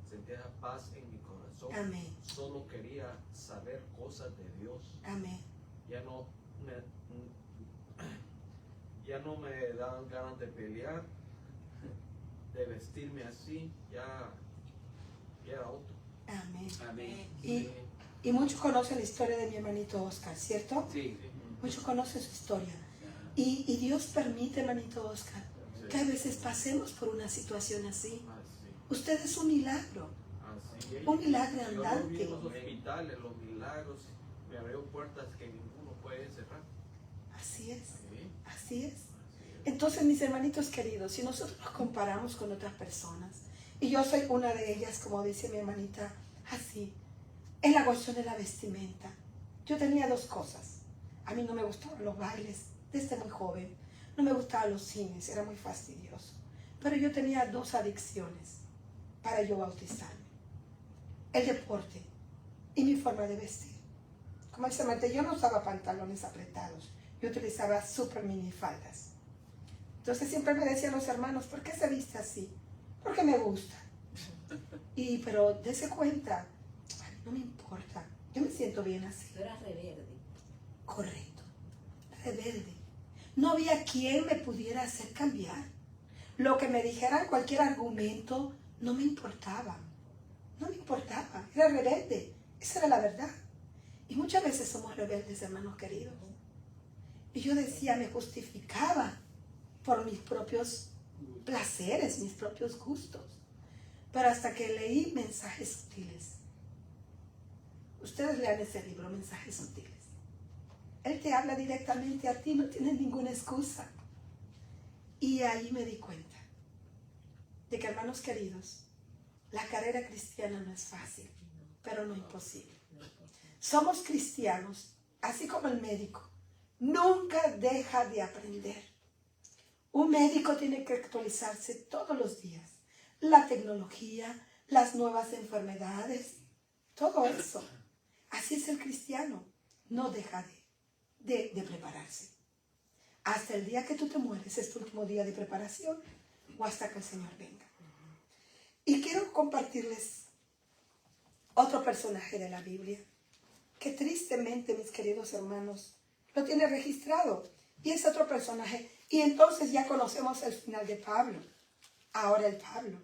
sentía esa paz en mi corazón. Amén. Solo quería saber cosas de Dios. Amén. Ya no me daban ganas de pelear, de vestirme así, ya era otro. Amén. Amén. Y muchos conocen la historia de mi hermanito Oscar, ¿cierto? Sí. Muchos conocen su historia. Y Dios permite, hermanito Oscar, que a veces pasemos por una situación así. Usted es un milagro. Así es. Un milagro Yo lo vi andante. en los hospitales, los milagros, me abrió puertas que ninguno puede cerrar. Así es. Sí. Así es. Entonces, mis hermanitos queridos, si nosotros nos comparamos con otras personas, y yo soy una de ellas, como dice mi hermanita, así, en la cuestión de la vestimenta, yo tenía dos cosas. A mí no me gustaban los bailes desde muy joven, no me gustaban los cines, era muy fastidioso. Pero yo tenía dos adicciones para yo bautizarme: el deporte y mi forma de vestir. Como dice Marta, yo no usaba pantalones apretados, yo utilizaba super minifaldas. Entonces siempre me decían los hermanos, ¿por qué se viste así? Porque me gusta. Pero dése cuenta, a mí no me importa, yo me siento bien así. Tú eras reverde. Correcto, rebelde. No había quien me pudiera hacer cambiar. Lo que me dijeran, cualquier argumento, no me importaba. No me importaba, era rebelde. Esa era la verdad. Y muchas veces somos rebeldes, hermanos queridos. Y yo decía, me justificaba por mis propios placeres, mis propios gustos. Pero hasta que leí Mensajes Sutiles. Ustedes lean ese libro, Mensajes Sutiles. Él te habla directamente a ti, no tienes ninguna excusa. Y ahí me di cuenta de que, hermanos queridos, la carrera cristiana no es fácil, pero no imposible. Somos cristianos, así como el médico. Nunca deja de aprender. Un médico tiene que actualizarse todos los días. La tecnología, las nuevas enfermedades, todo eso. Así es el cristiano. No deja de prepararse. Hasta el día que tú te mueres es tu último día de preparación o hasta que el Señor venga. Y quiero compartirles otro personaje de la Biblia que tristemente, mis queridos hermanos, lo tiene registrado. Y es otro personaje. Y entonces ya conocemos el final de Pablo. Ahora el Pablo.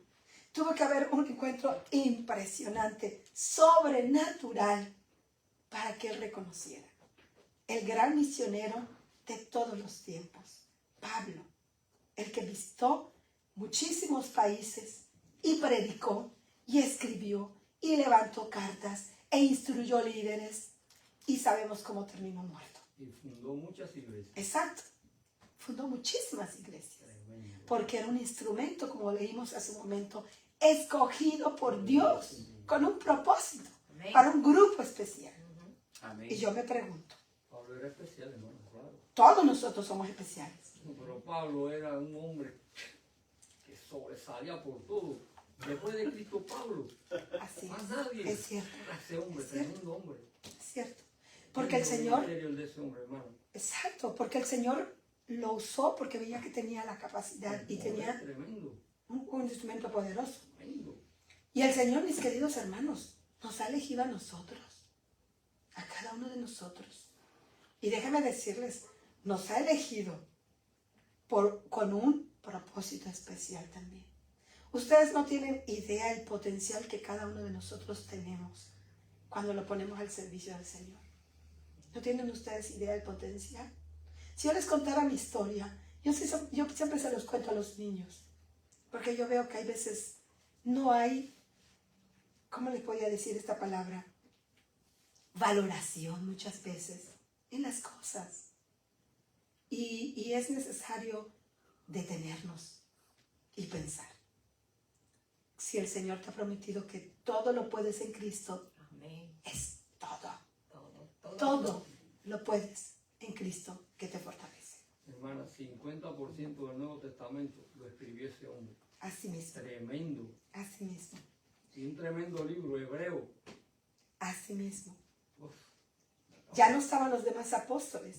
Tuvo que haber un encuentro impresionante, sobrenatural, para que él reconociera. El gran misionero de todos los tiempos, Pablo, el que visitó muchísimos países y predicó y escribió y levantó cartas e instruyó líderes y sabemos cómo terminó muerto. Y fundó muchas iglesias. Exacto, fundó muchísimas iglesias porque era un instrumento, como leímos hace un momento, escogido por Dios con un propósito, Amén. para un grupo especial. Amén. Y yo me pregunto, Pablo era especial, hermano, claro. todos nosotros somos especiales. Pero Pablo era un hombre que sobresalía por todo. Después de Cristo, Pablo, Así más es, nadie. es cierto, Ese hombre, Es cierto. tremendo hombre. es cierto. Porque el Viendo Señor, misterio de ese hombre, hermano. exacto, porque el Señor lo usó porque veía que tenía la capacidad y tenía Tremendo, un instrumento poderoso. tremendo. Y el Señor, mis queridos hermanos, nos ha elegido a nosotros, a cada uno de nosotros. Y déjenme decirles, nos ha elegido con un propósito especial también. Ustedes no tienen idea del potencial que cada uno de nosotros tenemos cuando lo ponemos al servicio del Señor. ¿No tienen ustedes idea del potencial? Si yo les contara mi historia, yo siempre se los cuento a los niños, porque yo veo que hay veces no hay, ¿cómo les podría decir esta palabra? Valoración muchas veces en las cosas. Y es necesario detenernos y pensar. Si el Señor te ha prometido que todo lo puedes en Cristo, Amén. es todo. Todo. Todo lo puedes en Cristo que te fortalece. Hermana, 50% del Nuevo Testamento lo escribió ese hombre. Así mismo. Tremendo. Así mismo. Y un tremendo libro hebreo. Así mismo. Uf. Ya no estaban los demás apóstoles.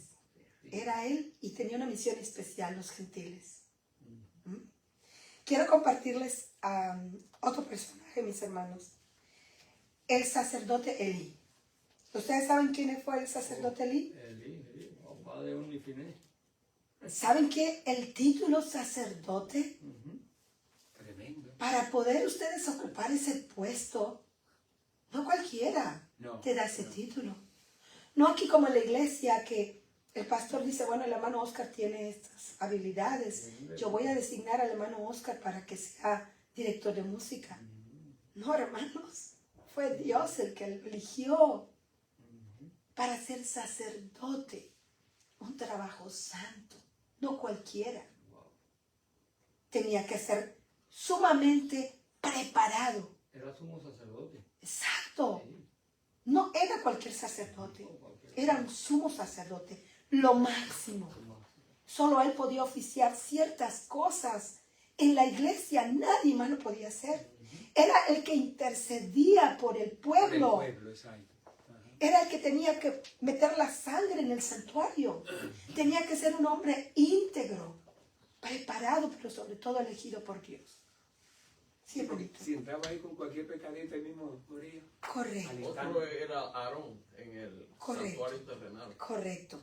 Era él y tenía una misión especial, los gentiles. ¿Mm? Quiero compartirles otro personaje, mis hermanos. El sacerdote Elí. ¿Ustedes saben quién fue el sacerdote Elí? Elí, papá de Onifiné. ¿Saben que el título sacerdote, Tremendo. para poder ustedes ocupar ese puesto, no cualquiera No. te da ese título? No aquí como en la iglesia que el pastor dice, bueno, el hermano Oscar tiene estas habilidades, yo voy a designar al hermano Oscar para que sea director de música. No, hermanos, fue Dios el que lo eligió para ser sacerdote. Un trabajo santo, no cualquiera. Tenía que ser sumamente preparado. Era sumo sacerdote. Exacto. Sí. No era cualquier sacerdote, No, cualquier era un sumo sacerdote, lo máximo. Solo él podía oficiar ciertas cosas. En la iglesia nadie más lo podía hacer. Era el que intercedía por el pueblo. Por el pueblo, exacto. Ajá. Era el que tenía que meter la sangre en el santuario. Tenía que ser un hombre íntegro, preparado, pero sobre todo elegido por Dios. Sí, hermanito. Si entraba ahí con cualquier pecadito, ahí mismo moría. Correcto, Otro era Aarón en el Correcto. santuario terrenal. correcto.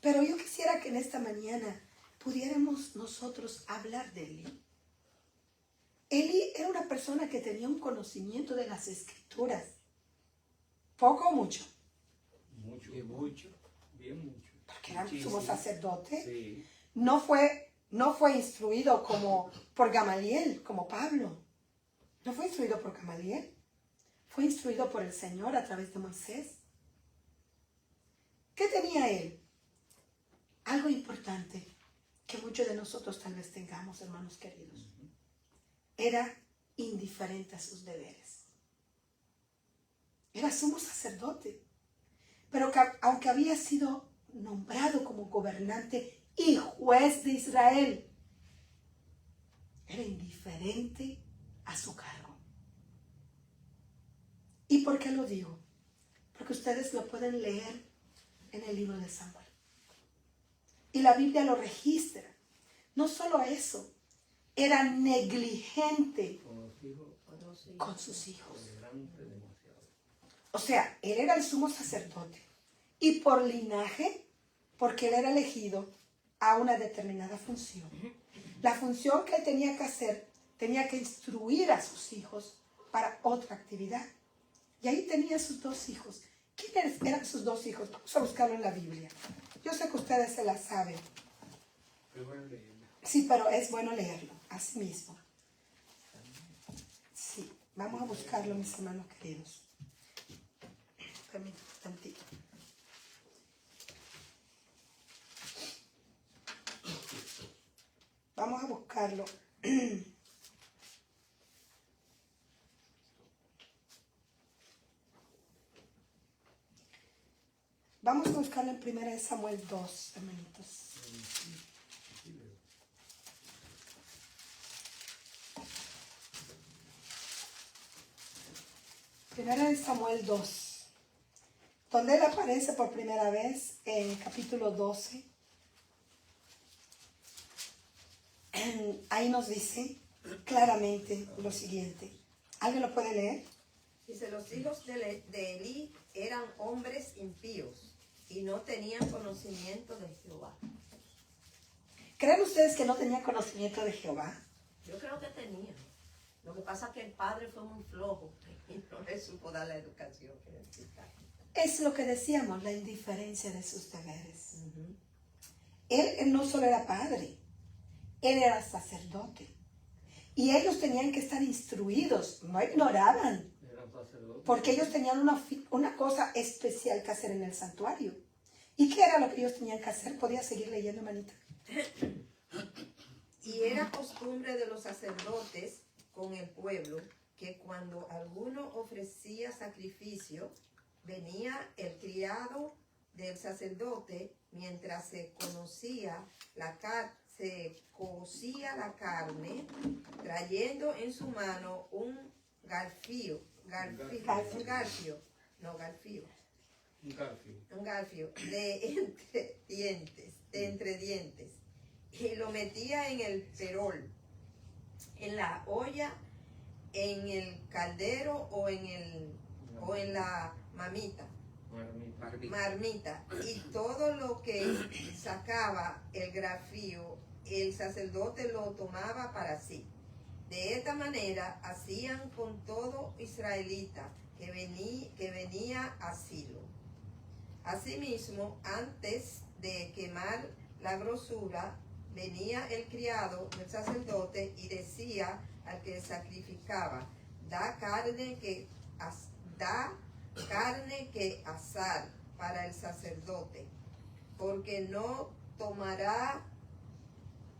Pero yo quisiera que en esta mañana pudiéramos nosotros hablar de Elí. Elí era una persona que tenía un conocimiento de las escrituras. ¿Poco o mucho? Mucho. Y mucho. Bien mucho. Porque era Muchísimo. sumo sacerdote. Sí. No fue instruido como por Gamaliel, como Pablo. No fue instruido por Gamaliel. Fue instruido por el Señor a través de Moisés. ¿Qué tenía él? Algo importante que muchos de nosotros tal vez tengamos, hermanos queridos. Era indiferente a sus deberes. Era sumo sacerdote. Pero que, aunque había sido nombrado como gobernante y juez de Israel, era indiferente a su cargo. ¿Y por qué lo digo? Porque ustedes lo pueden leer en el libro de Samuel. Y la Biblia lo registra. No solo eso, era negligente Con los hijos, con sus hijos. tolerante demasiado. O sea, él era el sumo sacerdote. Y por linaje, porque él era elegido a una determinada función. La función que él tenía que hacer, tenía que instruir a sus hijos para otra actividad. Y ahí tenía sus dos hijos. ¿Quiénes eran sus dos hijos? Vamos a buscarlo en la Biblia. Yo sé que ustedes se la saben. Pero bueno, leerla. Sí, pero es bueno leerlo, así mismo. Sí, vamos a buscarlo, mis hermanos queridos. Permítanme un tantito. Vamos a buscarlo. Vamos a buscarlo en 1 Samuel 2, hermanitos. Primera de Samuel 2, donde él aparece por primera vez en el capítulo 12. Ahí nos dice claramente lo siguiente. ¿Alguien lo puede leer? Dice, los hijos de Elí eran hombres impíos y no tenían conocimiento de Jehová. ¿Creen ustedes que no tenían conocimiento de Jehová? Yo creo que tenían. Lo que pasa es que el padre fue muy flojo y no le supo dar la educación que necesitaba. Es lo que decíamos, la indiferencia de sus deberes. Él no solo era padre, él era sacerdote. Y ellos tenían que estar instruidos, no ignoraban, Eran sacerdotes. porque ellos tenían una cosa especial que hacer en el santuario. ¿Y qué era lo que ellos tenían que hacer? Podía seguir leyendo, manita. Y era costumbre de los sacerdotes con el pueblo que cuando alguno ofrecía sacrificio, venía el criado del sacerdote mientras se cocía la carne, trayendo en su mano un garfio de entre dientes, y lo metía en el perol, en la olla, en el caldero o en la marmita, y todo lo que sacaba el grafío, el sacerdote lo tomaba para sí. De esta manera hacían con todo israelita que venía a Silo. Asimismo, antes de quemar la grosura, venía el criado del sacerdote y decía al que sacrificaba, da carne que asar para el sacerdote, porque no tomará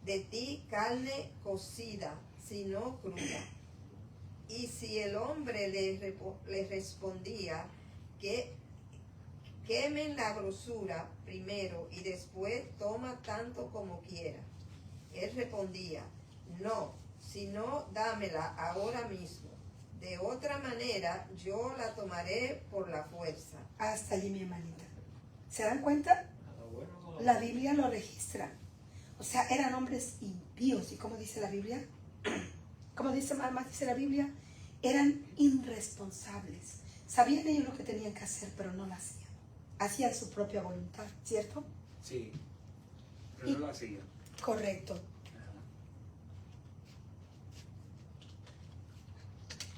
de ti carne cocida, sino cruda. Y si el hombre le respondía que quemen la grosura primero y después toma tanto como quiera, él respondía, no, sino dámela ahora mismo. De otra manera yo la tomaré por la fuerza. Hasta allí, mi hermanita. ¿Se dan cuenta? La Biblia lo registra. O sea, eran hombres impíos. ¿Y cómo dice la Biblia? ¿Cómo dice más dice la Biblia? Eran irresponsables. Sabían ellos lo que tenían que hacer, pero no lo hacían. Hacían su propia voluntad, ¿cierto? Sí, pero no lo hacía. Correcto.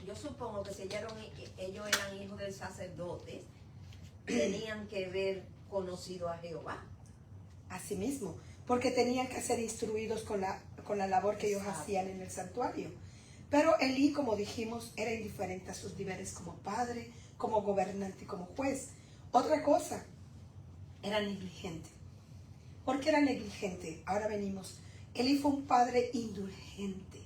Yo supongo que si ellos eran hijos del sacerdote, tenían que haber conocido a Jehová. Así mismo, porque tenían que ser instruidos con la labor que ellos hacían en el santuario. Pero Elí, como dijimos, era indiferente a sus deberes como padre, como gobernante y como juez. Otra cosa, era negligente. ¿Por qué era negligente? Ahora venimos. Elí fue un padre indulgente.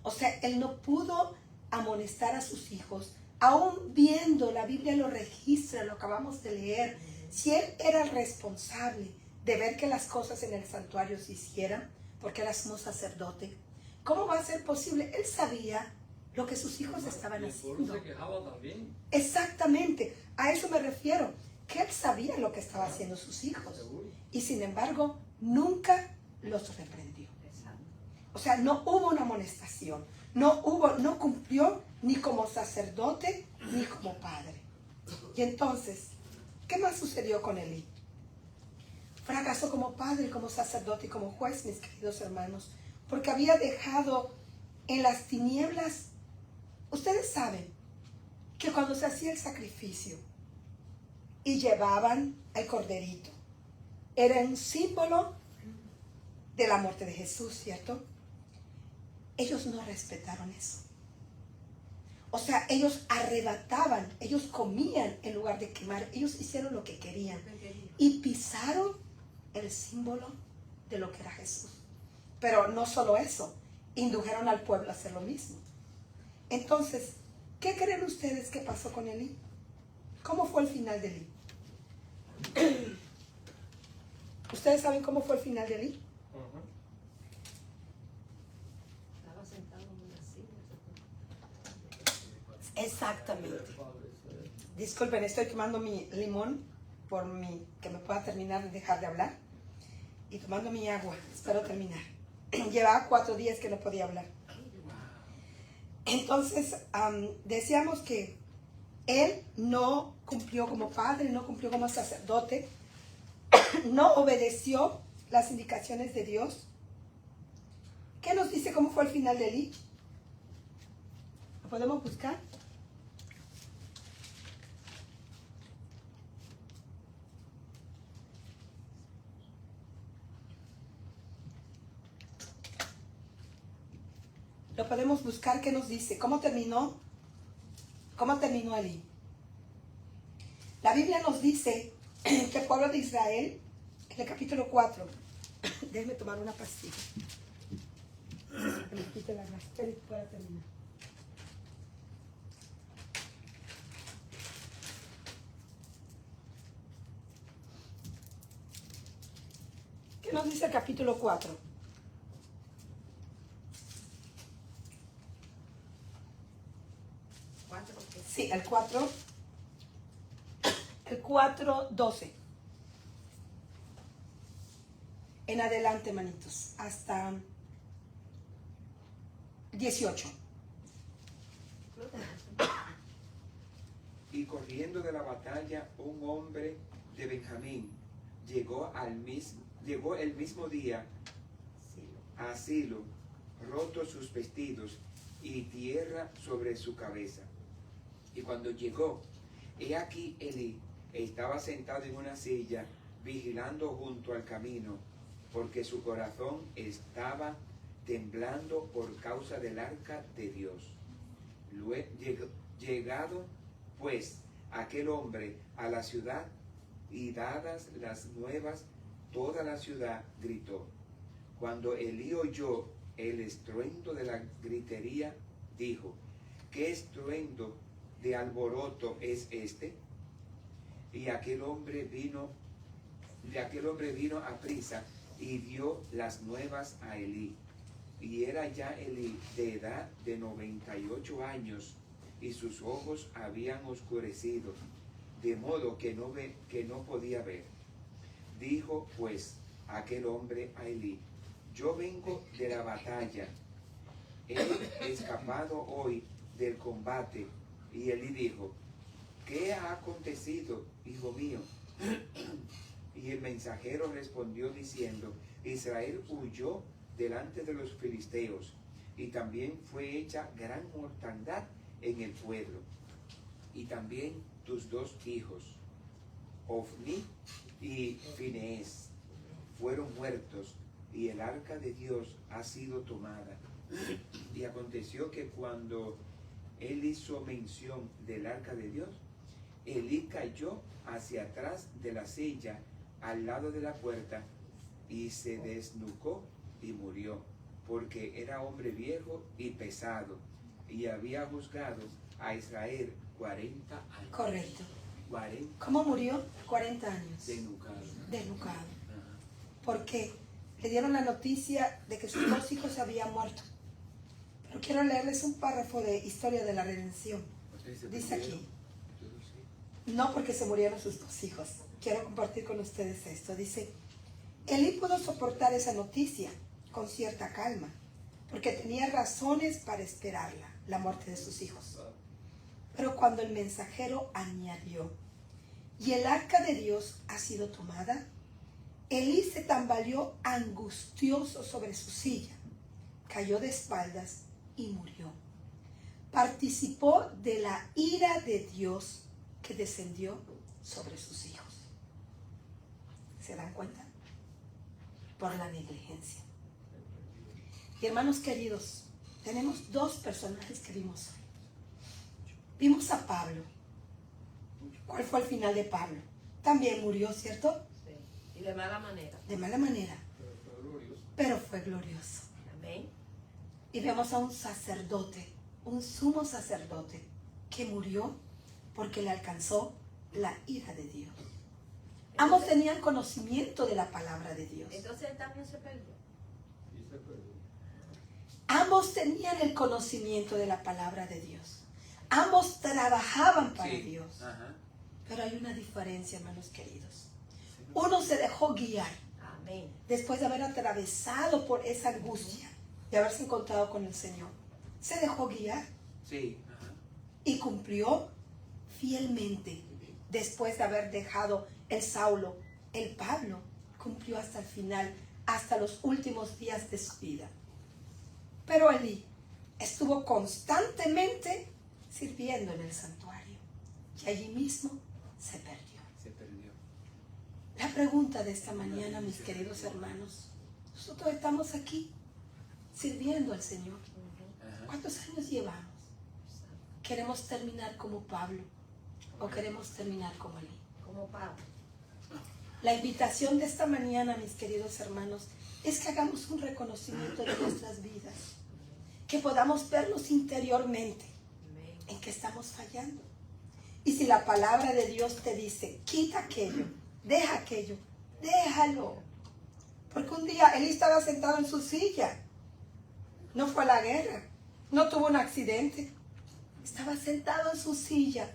O sea, él no pudo amonestar a sus hijos, aún viendo, la Biblia lo registra, lo acabamos de leer. Si él era el responsable de ver que las cosas en el santuario se hicieran, porque era sumo sacerdote, ¿cómo va a ser posible? Él sabía lo que sus hijos estaban haciendo. El pueblo se quejaba también. Exactamente, a eso me refiero, que él sabía lo que estaban haciendo sus hijos. Seguro. Y sin embargo, nunca los reprendió. O sea, no hubo una amonestación, no cumplió ni como sacerdote ni como padre. Y entonces, ¿qué más sucedió con Elí? Fracasó como padre, como sacerdote y como juez, mis queridos hermanos, porque había dejado en las tinieblas. Ustedes saben que cuando se hacía el sacrificio y llevaban el corderito, era un símbolo de la muerte de Jesús, ¿cierto? Ellos no respetaron eso. O sea, ellos arrebataban, ellos comían en lugar de quemar, ellos hicieron lo que querían y pisaron el símbolo de lo que era Jesús. Pero no solo eso, indujeron al pueblo a hacer lo mismo. Entonces, ¿qué creen ustedes que pasó con Elí? ¿Cómo fue el final de Elí? ¿Ustedes saben cómo fue el final de Elí? Ajá. Estaba sentado en una silla. Exactamente. Disculpen, estoy tomando mi limón que me pueda terminar de dejar de hablar. Y tomando mi agua, espero terminar. Llevaba 4 días que no podía hablar. Entonces, decíamos que él no cumplió como padre, no cumplió como sacerdote, no obedeció las indicaciones de Dios. ¿Qué nos dice cómo fue el final de Elí? ¿Lo podemos buscar? Lo podemos buscar. ¿Qué nos dice? ¿Cómo terminó? ¿Cómo terminó Elí? La Biblia nos dice que el pueblo de Israel, en el capítulo 4, déjenme tomar una pastilla. Que me quite la gastritis y pueda terminar. ¿Qué nos dice el capítulo 4? Sí, el 4. El 4:12. En adelante, manitos. Hasta 18. Y corriendo de la batalla, un hombre de Benjamín llegó el mismo día a Silo, roto sus vestidos y tierra sobre su cabeza. Y cuando llegó, he aquí Elí estaba sentado en una silla, vigilando junto al camino, porque su corazón estaba temblando por causa del arca de Dios. Llegado pues aquel hombre a la ciudad y dadas las nuevas, toda la ciudad gritó. Cuando Elí oyó el estruendo de la gritería, dijo: ¿qué estruendo de alboroto es este? Y aquel hombre vino a prisa y dio las nuevas a Elí. Y era ya Elí de edad de 98 años, y sus ojos habían oscurecido, de modo que no podía ver. Dijo pues aquel hombre a Elí: yo vengo de la batalla, he escapado hoy del combate. Y Elí dijo: ¿qué ha acontecido, hijo mío? Y el mensajero respondió diciendo: Israel huyó delante de los filisteos, y también fue hecha gran mortandad en el pueblo. Y también tus dos hijos, Ofni y Finees, fueron muertos, y el arca de Dios ha sido tomada. Y aconteció que cuando él hizo mención del arca de Dios, Elí cayó hacia atrás de la silla al lado de la puerta y se desnucó y murió, porque era hombre viejo y pesado, y había juzgado a Israel 40 años. Correcto. 40 ¿Cómo murió? 40 años. desnucado. Desnucado. Porque le dieron la noticia de que sus dos hijos habían muerto. Pero quiero leerles un párrafo de Historia de la Redención. Dice aquí: no porque se murieron sus dos hijos. Quiero compartir con ustedes esto. Dice: Elí pudo soportar esa noticia con cierta calma, porque tenía razones para esperarla, la muerte de sus hijos. Pero cuando el mensajero añadió: y el arca de Dios ha sido tomada, Elí se tambaleó angustioso sobre su silla, cayó de espaldas y murió. Participó de la ira de Dios que descendió sobre sus hijos. ¿Se dan cuenta? Por la negligencia. Y hermanos queridos, tenemos dos personajes que vimos hoy. Vimos a Pablo. ¿Cuál fue el final de Pablo? También murió, ¿cierto? Sí. Y de mala manera. De mala manera. Pero fue glorioso. Pero fue glorioso. Amén. Y vemos a un sacerdote, un sumo sacerdote, que murió porque le alcanzó la ira de Dios. Ambos tenían conocimiento de la palabra de Dios. Entonces él también se perdió. Y se perdió. Ambos tenían el conocimiento de la palabra de Dios. Ambos trabajaban para Sí. Dios. Ajá. Pero hay una diferencia, hermanos queridos. Uno se dejó guiar Amén. después de haber atravesado por esa angustia, de haberse encontrado con el Señor. Se dejó guiar. Sí. Y cumplió fielmente. Después de haber dejado el Saulo, el Pablo cumplió hasta el final, hasta los últimos días de su vida. Pero Elí estuvo constantemente sirviendo en el santuario y allí mismo se perdió. Se perdió. La pregunta de esta mañana, mis queridos hermanos, nosotros estamos aquí sirviendo al Señor. ¿Cuántos años llevamos? ¿Queremos terminar como Pablo o queremos terminar como Elí? Como Pablo. La invitación de esta mañana, mis queridos hermanos, es que hagamos un reconocimiento de nuestras vidas, que podamos vernos interiormente en que estamos fallando. Y si la palabra de Dios te dice, quita aquello, deja aquello, déjalo. Porque un día Elí estaba sentado en su silla, no fue a la guerra, no tuvo un accidente, estaba sentado en su silla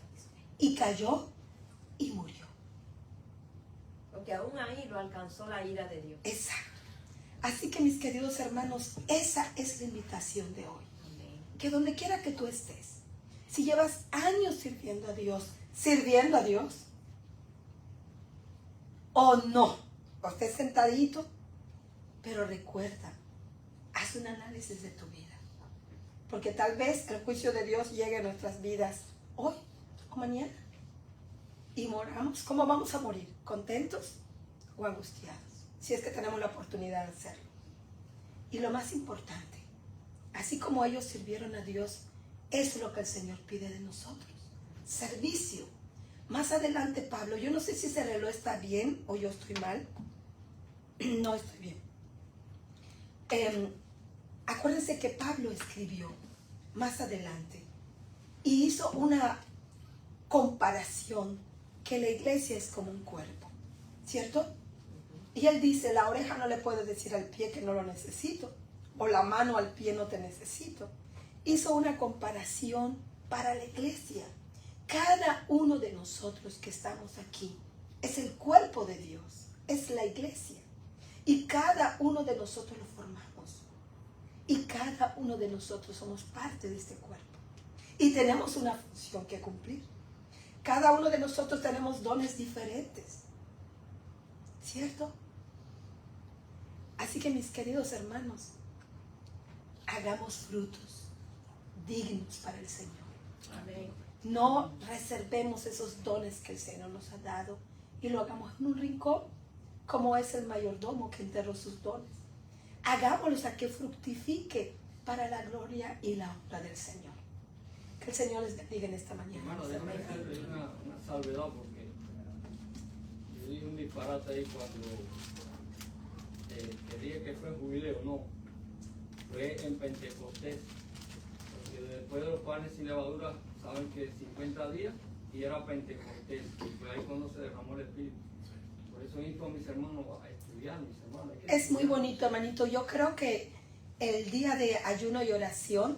y cayó y murió. Porque aún ahí lo alcanzó la ira de Dios. Exacto. Así que, mis queridos hermanos, esa es la invitación de hoy. Amén. Que donde quiera que tú estés, si llevas años sirviendo a Dios, o no, o estés sentadito, pero recuerda, haz un análisis de tu vida. Porque tal vez el juicio de Dios llegue a nuestras vidas hoy o mañana. Y moramos. ¿Cómo vamos a morir? ¿Contentos o angustiados? Si es que tenemos la oportunidad de hacerlo. Y lo más importante, así como ellos sirvieron a Dios, es lo que el Señor pide de nosotros. Servicio. Más adelante, Pablo, yo no sé si ese reloj está bien o yo estoy mal. No estoy bien. Acuérdense que Pablo escribió más adelante y hizo una comparación que la iglesia es como un cuerpo, ¿cierto? Y él dice, la oreja no le puede decir al pie que no lo necesito, o la mano al pie no te necesito. Hizo una comparación para la iglesia. Cada uno de nosotros que estamos aquí es el cuerpo de Dios, es la iglesia. Y cada uno de nosotros lo formamos. Y cada uno de nosotros somos parte de este cuerpo. Y tenemos una función que cumplir. Cada uno de nosotros tenemos dones diferentes. ¿Cierto? Así que, mis queridos hermanos, hagamos frutos dignos para el Señor. Amén. No reservemos esos dones que el Señor nos ha dado y lo hagamos en un rincón, como es el mayordomo que enterró sus dones. Hagámoslos a que fructifique para la gloria y la honra del Señor. Que el Señor les bendiga en esta mañana. Hermano, déjame hacerle una salvedad porque yo dije un disparate ahí cuando quería que fue jubileo. No, fue en Pentecostés. Porque después de los panes sin levadura, saben que 50 días y era Pentecostés. Y fue ahí cuando se derramó el Espíritu. Por eso invito a mis hermanos a estudiar, mis hermanos. Es muy bonito, hermanito. Yo creo que el día de ayuno y oración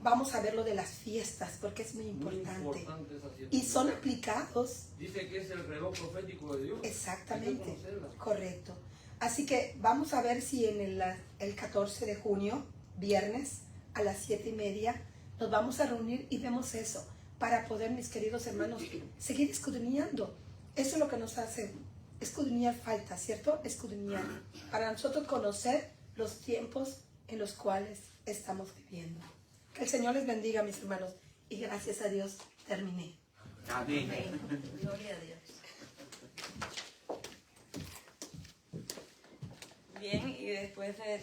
vamos a ver lo de las fiestas, porque es muy importante. Y son aplicados. Dice que es el reloj profético de Dios. Exactamente. Correcto. Así que vamos a ver si en el 14 de junio, viernes, a las 7:30, nos vamos a reunir y vemos eso, para poder, mis queridos hermanos, seguir escudriñando. Eso es lo que nos hace escudriñar falta, ¿cierto? Escudriñar. Para nosotros conocer los tiempos en los cuales estamos viviendo. Que el Señor les bendiga, mis hermanos. Y gracias a Dios terminé. Amén. Amén. Gloria a Dios. Bien, y después de